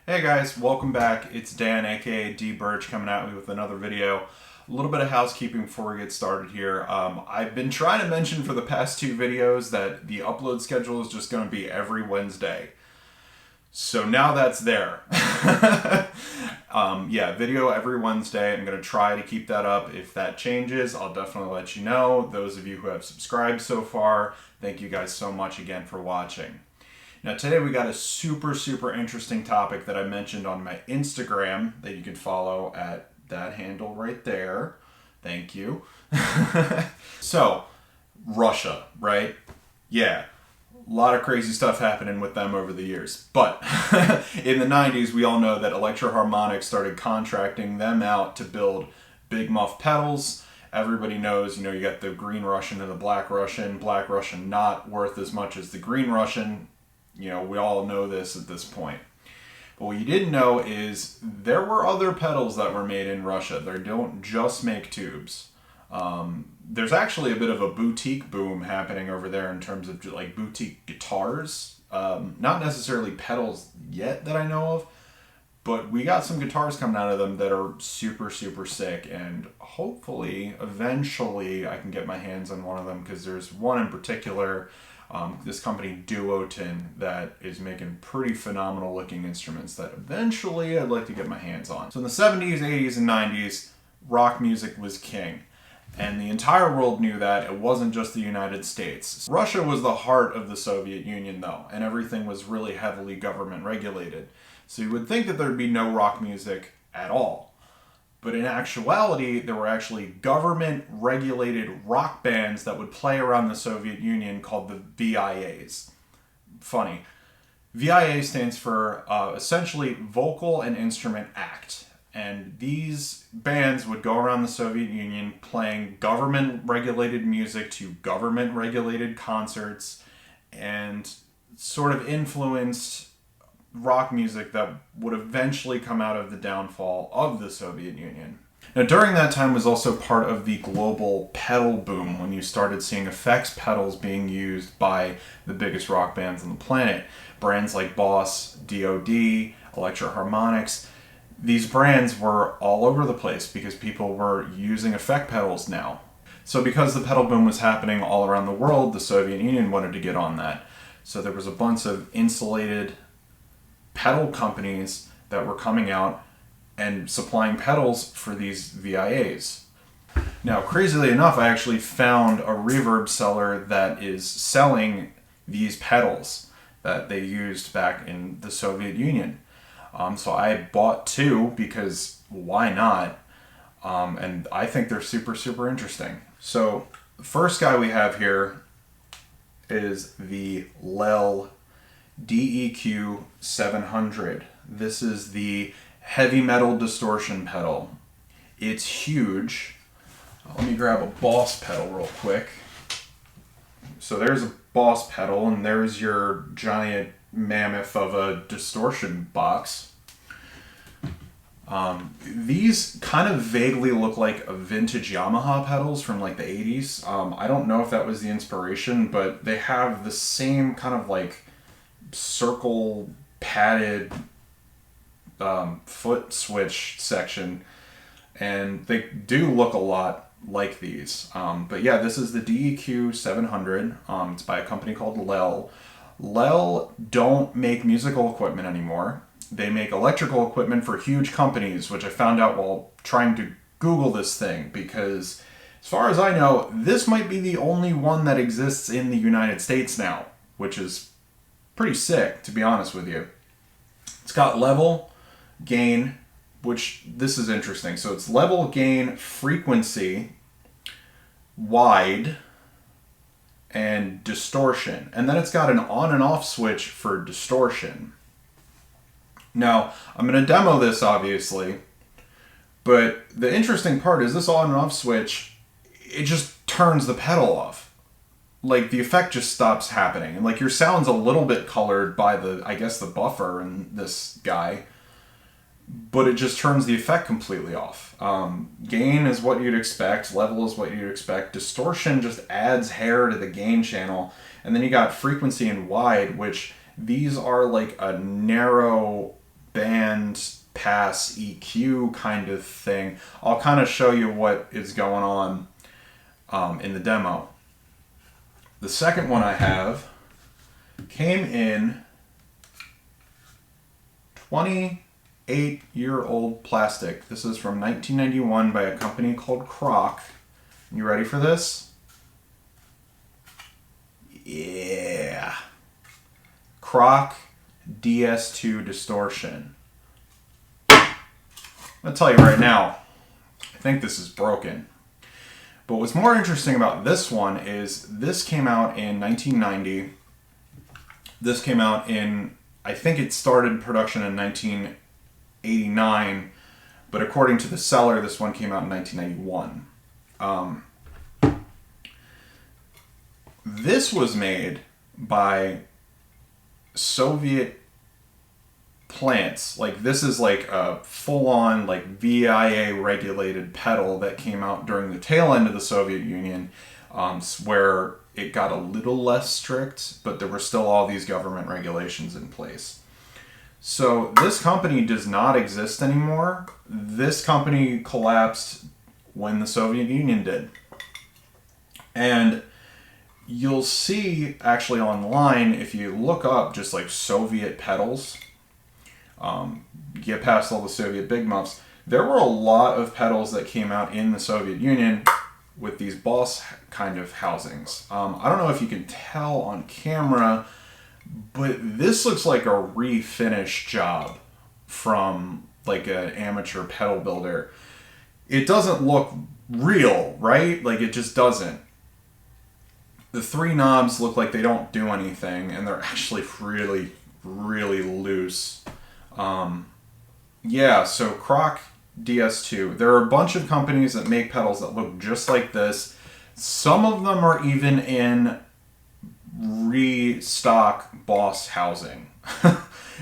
Hey guys, welcome back. It's Dan, aka d.brch, coming at you with another video. A little bit of housekeeping before we get started here. I've been trying to mention for the past two videos that the upload schedule is just going to be every Wednesday. So now that's there. Yeah, video every Wednesday. I'm going to try to keep that up. If that changes, I'll definitely let you know. Those of you who have subscribed so far, thank you guys so much again for watching. Now today we got a super interesting topic that I mentioned on my Instagram that you can follow at that handle right there. Thank you. So, Russia, right? Yeah, a lot of crazy stuff happening with them over the years. But in the 90s, we all know that Electro-Harmonix started contracting them out to build big muff pedals. Everybody knows, you got the green Russian and the black Russian. Black Russian not worth as much as the green Russian. We all know this at this point. But what you didn't know is there were other pedals that were made in Russia. They don't just make tubes. There's actually a bit of a boutique boom happening over there in terms of like boutique guitars. Not necessarily pedals yet that I know of, but we got some guitars coming out of them that are super sick, and hopefully eventually I can get my hands on one of them, because there's one in particular, this company Duotin, that is making pretty phenomenal looking instruments that eventually I'd like to get my hands on. So in the 70s, 80s, and 90s, rock music was king. And the entire world knew that. It wasn't just the United States. Russia was the heart of the Soviet Union though, and everything was really heavily government regulated. So you would think that there'd be no rock music at all. But in actuality, there were actually government-regulated rock bands that would play around the Soviet Union called the VIAs. Funny. VIA stands for essentially Vocal and Instrument Act. And these bands would go around the Soviet Union playing government-regulated music to government-regulated concerts, and sort of influenced rock music that would eventually come out of the downfall of the Soviet Union. Now during that time was also part of the global pedal boom, when you started seeing effects pedals being used by the biggest rock bands on the planet. Brands like Boss, DOD, Electro-Harmonix. These brands were all over the place because people were using effect pedals now. So because the pedal boom was happening all around the world, the Soviet Union wanted to get on that. So there was a bunch of insulated pedal companies that were coming out and supplying pedals for these VIAs. Now, crazily enough, I actually found a reverb seller that is selling these pedals that they used back in the Soviet Union. So I bought two because why not? And I think they're super interesting. So the first guy we have here is the Lell DEQ 700. This is the heavy metal distortion pedal. It's huge. Let me grab a Boss pedal real quick. So there's a Boss pedal, and there's your giant mammoth of a distortion box. These kind of vaguely look like a vintage Yamaha pedals from like the 80s. I don't know if that was the inspiration, but they have the same kind of like circle padded foot switch section, and they do look a lot like these. But yeah, this is the DEQ 700. It's by a company called Lell. Lell don't make musical equipment anymore. They make electrical equipment for huge companies, which I found out while trying to Google this thing, because as far as I know, this might be the only one that exists in the United States now, which is pretty sick, to be honest with you. It's got level, gain, which this is interesting. So it's level, gain, frequency, wide, and distortion. And then it's got an on and off switch for distortion. Now, I'm going to demo this, obviously, but the interesting part is this on and off switch, it just turns the pedal off. Like, the effect just stops happening. And, like, your sound's a little bit colored by I guess, the buffer in this guy, but it just turns the effect completely off. Gain is what you'd expect. Level is what you'd expect. Distortion just adds hair to the gain channel. And then you got frequency and wide, which these are like a narrow band pass EQ kind of thing. I'll kind of show you what is going on in the demo. The second one I have came in 28-year-old plastic. This is from 1991 by a company called Crock. You ready for this? Yeah. Crock DS2 distortion. I'm going to tell you right now, I think this is broken. But what's more interesting about this one is this came out in 1990. This came out in, I think it started production in 1989, but according to the seller, this one came out in 1991. This was made by Soviet plants. Like, this is like a full-on like VIA regulated pedal that came out during the tail end of the Soviet Union, where it got a little less strict, but there were still all these government regulations in place. So this company does not exist anymore. This company collapsed when the Soviet Union did. And you'll see actually online, if you look up just like Soviet pedals, get past all the Soviet big muffs, there were a lot of pedals that came out in the Soviet Union with these Boss kind of housings. I don't know if you can tell on camera, but this looks like a refinish job from like an amateur pedal builder. It doesn't look real, right? Like, it just doesn't. The three knobs look like they don't do anything, and they're actually really, really loose. Yeah, so Crock DS2. There are a bunch of companies that make pedals that look just like this. Some of them are even in restock Boss housing,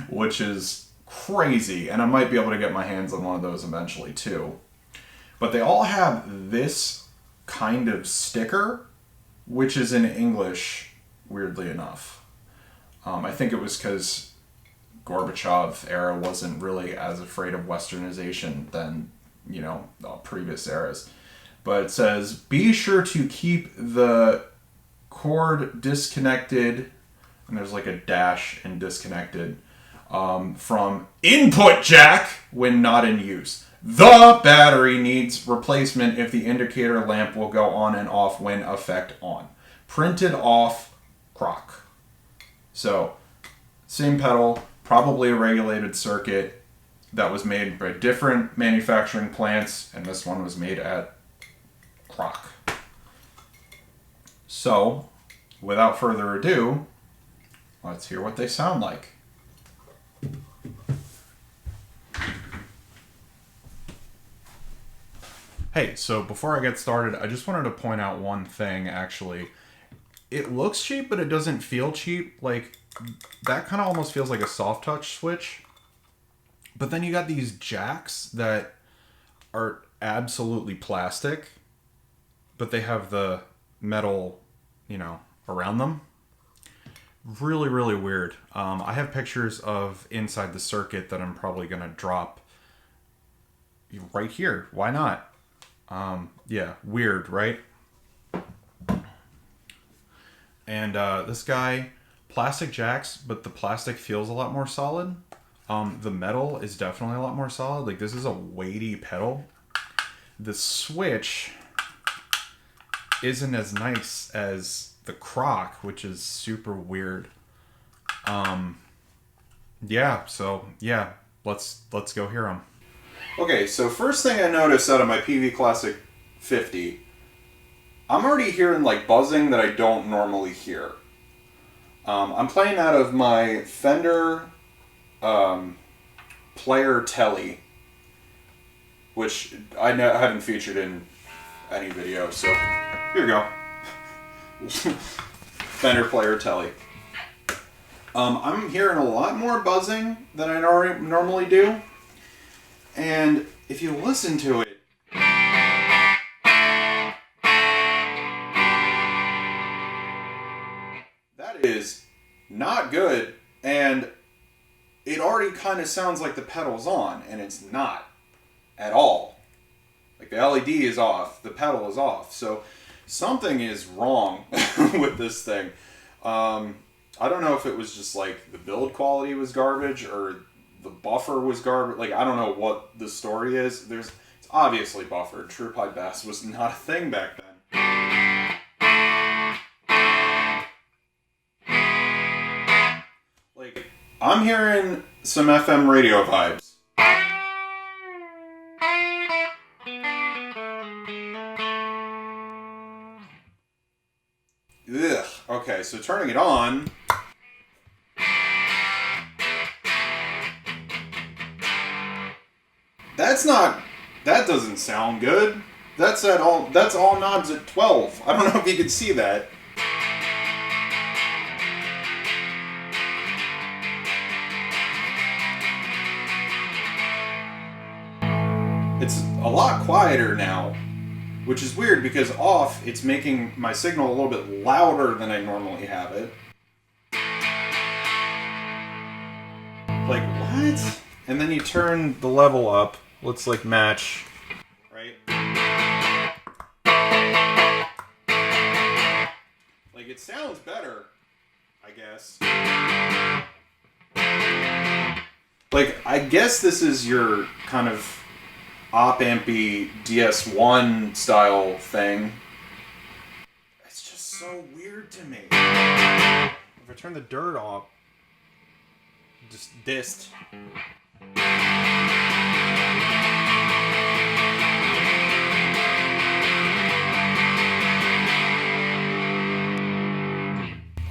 which is crazy, and I might be able to get my hands on one of those eventually too. But they all have this kind of sticker, which is in English, weirdly enough. I think it was because Gorbachev era wasn't really as afraid of westernization than, you know, previous eras. But it says, be sure to keep the cord disconnected, and there's like a dash in disconnected, from input jack when not in use. The battery needs replacement if the indicator lamp will go on and off when effect on. Printed off Crock. So, same pedal, probably a regulated circuit that was made by different manufacturing plants, and this one was made at Crock. So, without further ado, let's hear what they sound like. Hey, so before I get started, I just wanted to point out one thing, actually. It looks cheap, but it doesn't feel cheap. Like, that kind of almost feels like a soft touch switch. But then you got these jacks that are absolutely plastic, but they have the metal, you know, around them. Really, really weird. I have pictures of inside the circuit that I'm probably going to drop right here. Why not? Yeah, weird, right? And this guy, plastic jacks, but the plastic feels a lot more solid. The metal is definitely a lot more solid. Like, this is a weighty pedal. The switch isn't as nice as the Crock, which is super weird. Yeah, so yeah, let's go hear them. Okay, so first thing I noticed out of my PV Classic 50, I'm already hearing like buzzing that I don't normally hear. I'm playing out of my Fender Player Telly, which I haven't featured in any video, so here you go. Fender Player Telly. I'm hearing a lot more buzzing than I normally do, and if you listen to it, that is not good. And it already kind of sounds like the pedal's on, and it's not at all. Like the LED is off, the pedal is off. So something is wrong with this thing. I don't know if it was just like the build quality was garbage or the buffer was garbage. Like, I don't know what the story is. It's obviously buffered. True pipe bass was not a thing back then. Like, I'm hearing some FM radio vibes. Ugh. Okay, so turning it on. That doesn't sound good. That's all knobs at 12. I don't know if you can see that. It's a lot quieter now, which is weird because off, it's making my signal a little bit louder than I normally have it. Like, what? And then you turn the level up. Let's like match, right? Like, it sounds better, I guess. Like, I guess this is your kind of op-ampy DS1 style thing. It's just so weird to me. If I turn the dirt off, just dist.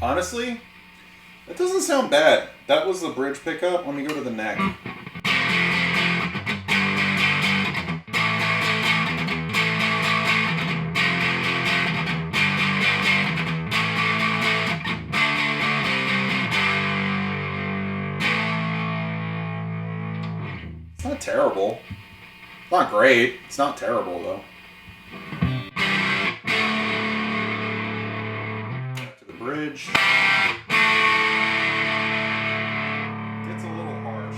Honestly, that doesn't sound bad. That was the bridge pickup. Let me go to the neck. It's not terrible. It's not great. It's not terrible, though. Back to the bridge. Gets a little harsh.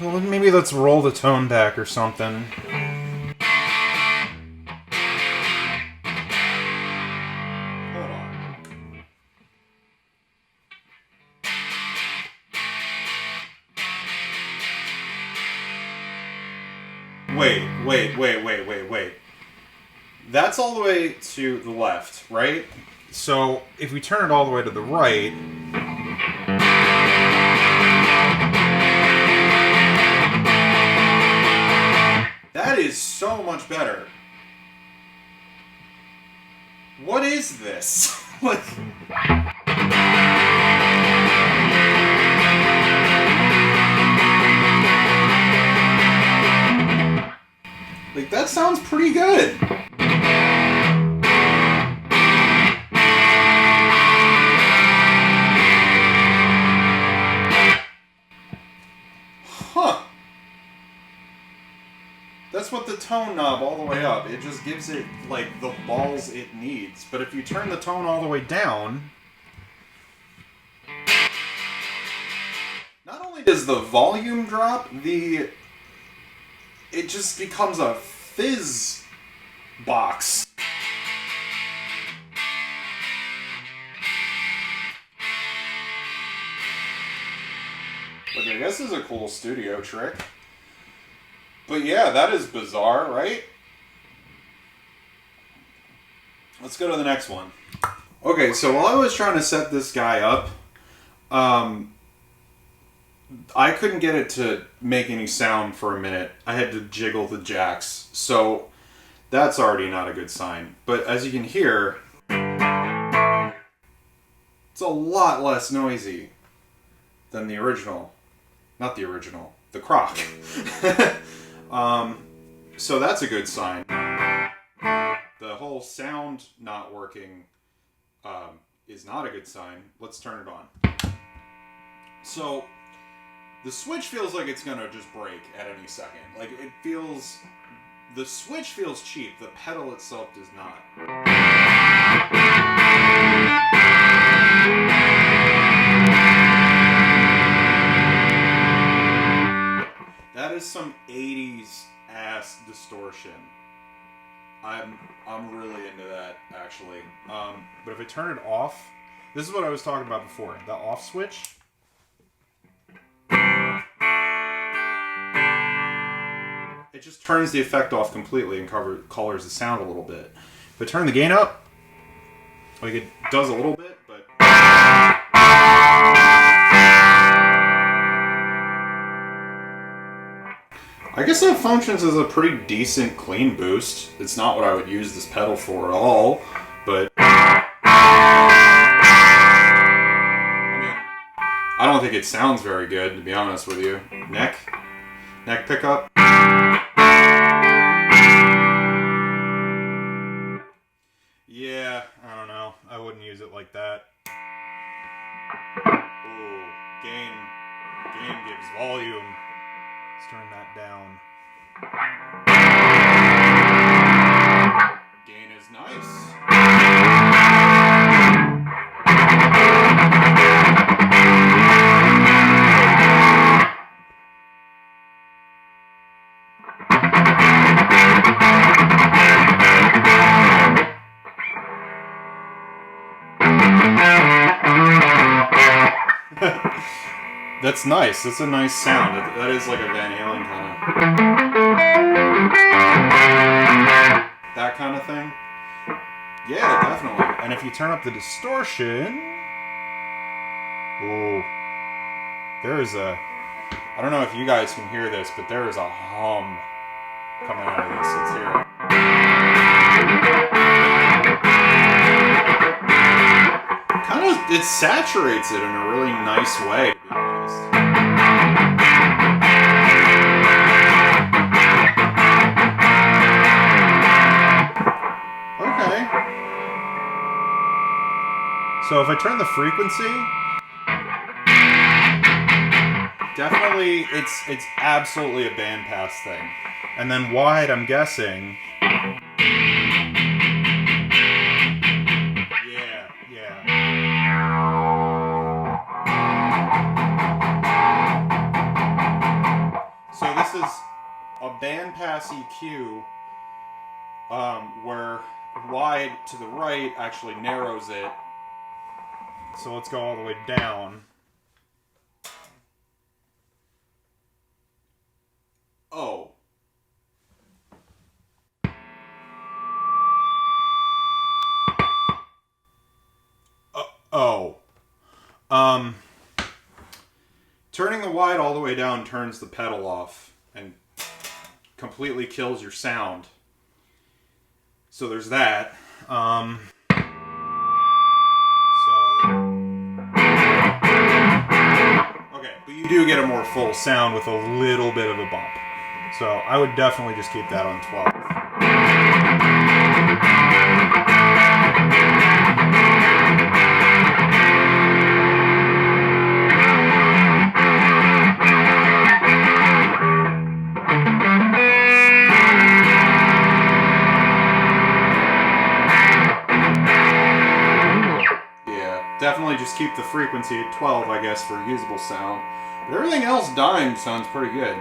Well, maybe let's roll the tone back or something. Wait. That's all the way to the left, right? So if we turn it all the way to the right, that is so much better. What is this? Like... Like, that sounds pretty good. Huh. That's what the tone knob all the way up. It just gives it, like, the balls it needs. But if you turn the tone all the way down... Not only does the volume drop, it just becomes a fizz box. Which I guess is a cool studio trick. But yeah, that is bizarre, right? Let's go to the next one. Okay, so while I was trying to set this guy up, I couldn't get it to make any sound for a minute. I had to jiggle the jacks. So that's already not a good sign. But as you can hear, it's a lot less noisy than the original. Not the original, the Crock. So that's a good sign. The whole sound not working is not a good sign. Let's turn it on. So The switch feels like it's gonna just break at any second. Like, it feels... The switch feels cheap. The pedal itself does not. That is some 80s ass distortion. I'm really into that, actually. But if I turn it off, this is what I was talking about before. The off switch. It just turns the effect off completely and colors the sound a little bit. If I turn the gain up, like it does a little bit, but... I guess that functions as a pretty decent clean boost. It's not what I would use this pedal for at all, but... I mean, I don't think it sounds very good, to be honest with you. Neck pickup. Yeah, I don't know. I wouldn't use it like that. Ooh, gain gives volume. Let's turn that down. Gain is nice. That's nice. That's a nice sound. That is like a Van Halen kind of... That kind of thing. Yeah, definitely. And if you turn up the distortion... Ooh. There is a... I don't know if you guys can hear this, but there is a hum coming out of this. Let's hear it. Kind of... It saturates it in a really nice way. Okay. So if I turn the frequency, definitely it's absolutely a bandpass thing. And then wide, I'm guessing. Bandpass EQ, where wide to the right actually narrows it. So let's go all the way down. Oh. Turning the wide all the way down turns the pedal off and completely kills your sound. So there's that. Okay, but you do get a more full sound with a little bit of a bump. So I would definitely just keep that on 12. Definitely just keep the frequency at 12, I guess, for a usable sound. But everything else dying sounds pretty good.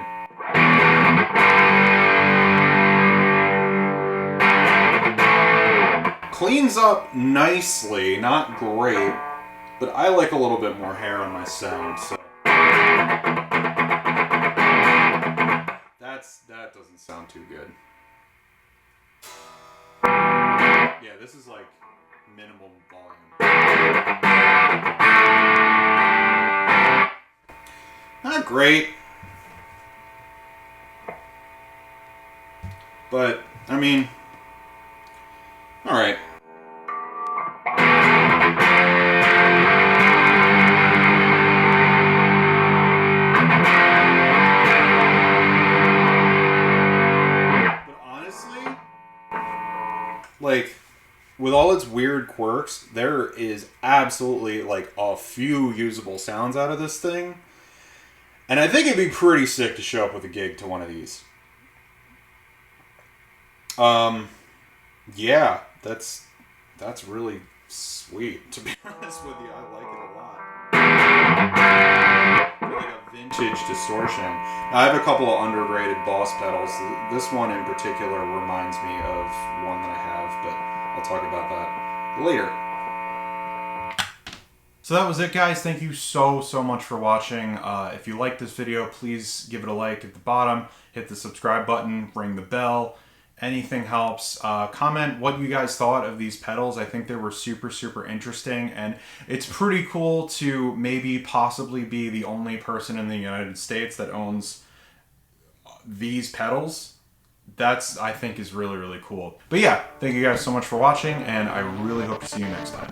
Cleans up nicely, not great, but I like a little bit more hair on my sound, so... That doesn't sound too good. Yeah, this is like minimum volume. Not great. But, I mean, alright. But honestly, like, with all its weird quirks, there is absolutely, like, a few usable sounds out of this thing. And I think it'd be pretty sick to show up with a gig to one of these. Yeah, that's really sweet, to be honest with you. I like it a lot. Like a vintage distortion. Now, I have a couple of underrated Boss pedals. This one in particular reminds me of one that I have, but I'll talk about that later. So that was it, guys. Thank you so much for watching. If you liked this video, please give it a like at the bottom. Hit the subscribe button, ring the bell. Anything helps. Comment what you guys thought of these pedals. I think they were super interesting, and it's pretty cool to maybe possibly be the only person in the United States that owns these pedals. That's, I think, is really cool. But yeah, thank you guys so much for watching, and I really hope to see you next time.